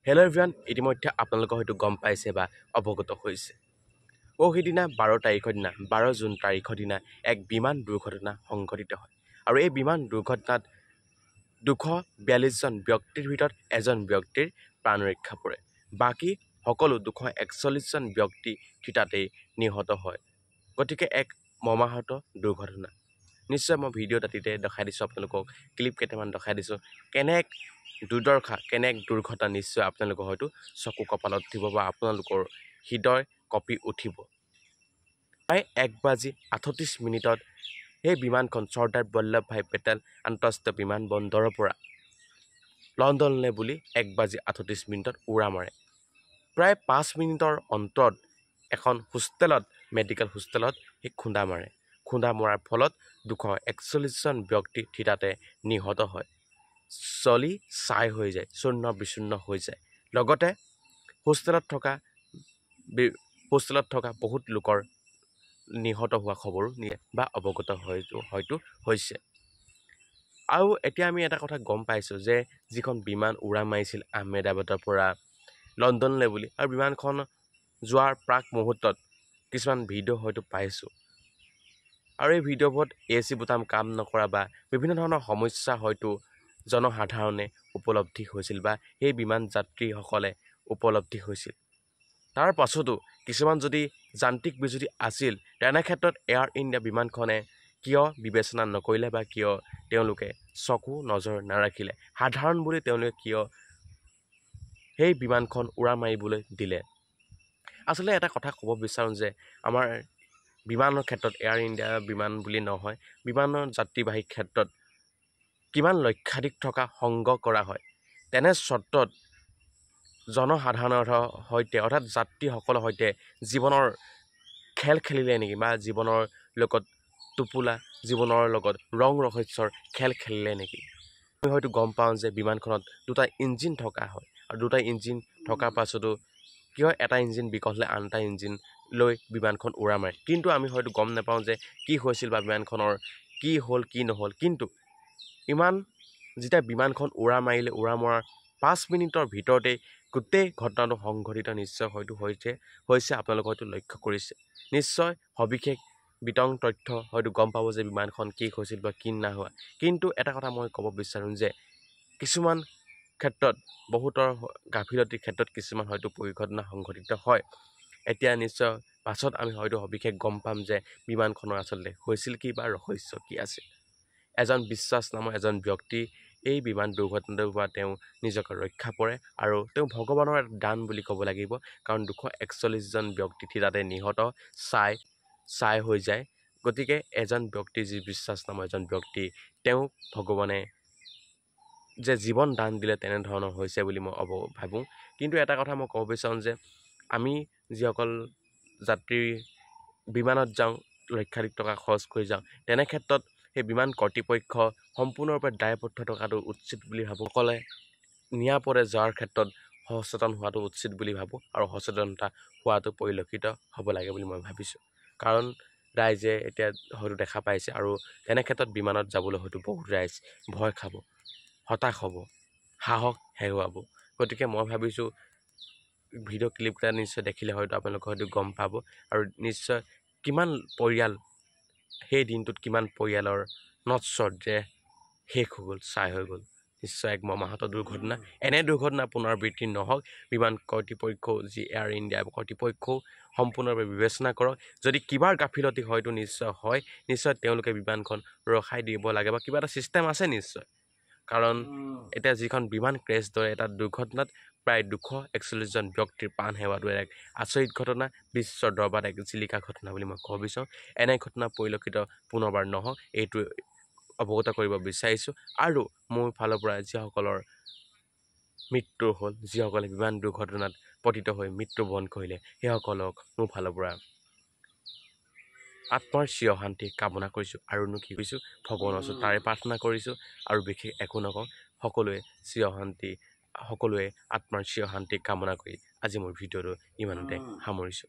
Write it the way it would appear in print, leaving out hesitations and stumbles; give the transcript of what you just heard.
Hello' everyone, ইতিমধ্যে আপোনালোকে হয়তো গম পাইছে বা অৱগত হৈছে। সিদিনা 12 তাৰিখৰ দিনা 12 জুন তাৰিখৰ দিনা এক বিমান দুৰ্ঘটনা সংঘটিত হয়। আৰু এই বিমান দুৰ্ঘটনাত 242জন ব্যক্তিৰ ভিতৰত এজন ব্যক্তিৰ প্ৰাণ ৰক্ষা পৰে। বাকী সকলো 241জন ব্যক্তি থিতাতেই নিহত হয়। গতিকে এক মৰ্মাহত দুৰ্ঘটনা। নিশ্চয় মই ভিডিঅ' দাঁতিতে দেখাই দিছোঁ আপোনালোকক, ক্লিপ কেইটামান দেখাই দিছোঁ। কেনে এক দুৰ্দশা, কেনে এক দুৰ্ঘটনা নিশ্চয় আপোনালোকৰ হয়তো চকু কপালত উঠিব বা আপোনালোকৰ হৃদয় কঁপি উঠিব। প্ৰায় 1:38 সেই বিমানখন চৰ্দাৰ বল্লভভাই পেটেল আন্তঃৰাষ্ট্ৰীয় বিমানবন্দৰৰ পৰা লণ্ডনলৈ বুলি 1:38 উৰা মাৰে। প্ৰায় 5 মিনিটৰ অন্তৰত এখন হোষ্টেলত, মেডিকেল হোষ্টেলত সি খুন্দা মাৰে। খুন্দা মৰাৰ ফলত 241জন ব্যক্তি থিতাতে নিহত হয়। চলি ছাই হৈ যায়, চূৰ্ণ বিচূৰ্ণ হৈ যায়। লগতে হোষ্টেলত থকা বহুত লোকৰ নিহত হোৱা খবৰো নিয়ে বা অৱগত হয়তো হৈছে। আৰু এতিয়া আমি এটা কথা গম পাইছোঁ যে যিখন বিমান উৰা মাৰিছিল আহমেদাবাদৰ পৰা লণ্ডনলৈ বুলি, আৰু বিমানখন যোৱাৰ প্ৰাক মুহূৰ্তত কিছুমান ভিডিঅ' হয়তো পাইছোঁ। আৰু এই ভিডিঅ'বোৰত AC বুটাম কাম নকৰা বা বিভিন্ন ধৰণৰ সমস্যা হয়তো জনসাধাৰণে উপলব্ধি হৈছিল বা সেই বিমান যাত্ৰীসকলে উপলব্ধি হৈছিল। তাৰ পাছতো কিছুমান যদি যান্ত্ৰিক বিজুতি আছিল, তেনেক্ষেত্ৰত এয়াৰ ইণ্ডিয়া বিমানখনে কিয় বিবেচনা নকৰিলে বা কিয় তেওঁলোকে চকু নজৰ নাৰাখিলে, সাধাৰণ বুলি তেওঁলোকে কিয় সেই বিমানখন উৰা মাৰিবলৈ দিলে। আচলতে এটা কথা ক'ব বিচাৰোঁ যে আমাৰ বিমানৰ ক্ষেত্ৰত এয়াৰ ইণ্ডিয়া বিমান বুলি নহয়, বিমানৰ যাত্ৰীবাহী ক্ষেত্ৰত কিমান লক্ষাধিক টকা সংগ্ৰহ কৰা হয়। তেনে স্বত্বত জনসাধাৰণৰ সৈতে অৰ্থাৎ যাত্ৰীসকলৰ সৈতে জীৱনৰ খেল খেলিলে নেকি, বা জীৱনৰ লগত টোপোলা, জীৱনৰ লগত ৰং ৰহস্যৰ খেল খেলিলে নেকি। আমি হয়তো গম পাওঁ যে বিমানখনত 2টা ইঞ্জিন থকা হয়, আৰু 2টা ইঞ্জিন থকাৰ পাছতো কিয় এটা ইঞ্জিন বিকল হ'লে আন এটা ইঞ্জিন লৈ বিমানখন উৰা মাৰে। কিন্তু আমি হয়তো গম নাপাওঁ যে কি হৈছিল বা বিমানখনৰ কি হ'ল কি নহ'ল। কিন্তু ইমান যেতিয়া বিমানখন উৰা মাৰিলে, উৰা মৰাৰ 5 মিনিটৰ ভিতৰতেই গোটেই ঘটনাটো সংঘটিত নিশ্চয় হয়তো হৈছে আপোনালোকে হয়তো লক্ষ্য কৰিছে। নিশ্চয় সবিশেষ বিতং তথ্য হয়তো গম পাব যে বিমানখন কি হৈছিল বা কি নাহোৱা। কিন্তু এটা কথা মই ক'ব বিচাৰোঁ যে কিছুমান ক্ষেত্ৰত, বহুতৰ গাফিলতিৰ ক্ষেত্ৰত কিছুমান হয়তো পৰিঘটনা সংঘটিত হয়। এতিয়া নিশ্চয় পাছত আমি হয়তো সবিশেষ গম পাম যে বিমানখনৰ আচলতে হৈছিল কি বা ৰহস্য কি আছিল। এজন বিশ্বাস নামৰ এজন ব্যক্তি এই বিমান দুৰ্ঘটনাটোৰ পৰা তেওঁ নিজকে ৰক্ষা পৰে, আৰু তেওঁ ভগৱানৰ এটা দান বুলি ক'ব লাগিব। কাৰণ 241জন ব্যক্তি থিতাতে নিহত, ছাই হৈ যায়। গতিকে এজন ব্যক্তি, যি বিশ্বাস নামৰ এজন ব্যক্তি, তেওঁ ভগৱানে যে জীৱন দান দিলে তেনেধৰণৰ হৈছে বুলি মই ভাবোঁ। কিন্তু এটা কথা মই ক'ব বিচাৰোঁ যে আমি যিসকল যাত্ৰী বিমানত যাওঁ, লক্ষাধিক টকা খৰচ কৰি যাওঁ, তেনে ক্ষেত্ৰত সেই বিমান কৰ্তৃপক্ষ সম্পূৰ্ণৰূপে দায়বদ্ধ থকাটো উচিত বুলি ভাবোঁ। সকলে নিৰাপদে যোৱাৰ ক্ষেত্ৰত সচেতন হোৱাটো উচিত বুলি ভাবোঁ, আৰু সচেতনতা হোৱাটো পৰিলক্ষিত হ'ব লাগে বুলি মই ভাবিছোঁ। কাৰণ ৰাইজে এতিয়া হয়তো দেখা পাইছে, আৰু তেনে ক্ষেত্ৰত বিমানত যাবলৈ হয়তো বহুত ৰাইজ ভয় খাব, হতাশ হ'ব, সাহস হেৰুৱাব। গতিকে মই ভাবিছোঁ ভিডিঅ' ক্লিপকেইটা নিশ্চয় দেখিলে হয়তো আপোনালোকে হয়তো গম পাব, আৰু নিশ্চয় কিমান পৰিয়াল, সেই দিনটোত কিমান পৰিয়ালৰ নশ্বৰ যে শেষ হৈ গ'ল, ছাই হৈ গ'ল। নিশ্চয় এক মৰ্মাহত দুৰ্ঘটনা। এনে দুৰ্ঘটনা পুনৰাবৃত্তি নহওক, বিমান কৰ্তৃপক্ষও, যি এয়াৰ ইণ্ডিয়া কৰ্তৃপক্ষও সম্পূৰ্ণভাৱে বিবেচনা কৰক। যদি কিবাৰ গাফিলতি হয়তো নিশ্চয় হয়, নিশ্চয় তেওঁলোকে বিমানখন ৰখাই দিব লাগে, বা কিবা এটা ছিষ্টেম আছে নিশ্চয়। কাৰণ এতিয়া যিখন বিমান ক্ৰেছ দৰে এটা দুৰ্ঘটনাত প্ৰায় 241জন ব্যক্তিৰ প্ৰাণ হেৰুৱাটো এক আচৰিত ঘটনা, বিশ্বৰ দৰবাৰত এক জিলিকা ঘটনা বুলি মই ক'ব বিচাৰোঁ। এনে ঘটনা পৰিলক্ষিত পুনৰবাৰ নহওক, এইটো অৱগত কৰিব বিচাৰিছোঁ। আৰু মোৰ ফালৰ পৰা যিসকলৰ মৃত্যু হ'ল, যিসকলে বিমান দুৰ্ঘটনাত পতিত হৈ মৃত্যুবৰণ কৰিলে, সেইসকলক মোৰ ফালৰ পৰা আত্মাৰ চিৰ শান্তি কামনা কৰিছোঁ। আৰুনো কি কৰিছোঁ, ভগৱানৰ ওচৰত তাৰে প্ৰাৰ্থনা কৰিছোঁ, আৰু বিশেষ একো নকওঁ। সকলোৱে আত্মাৰ চিৰ শান্তি কামনা কৰি আজি মোৰ ভিডিঅ'টো ইমানতে সামৰিছোঁ।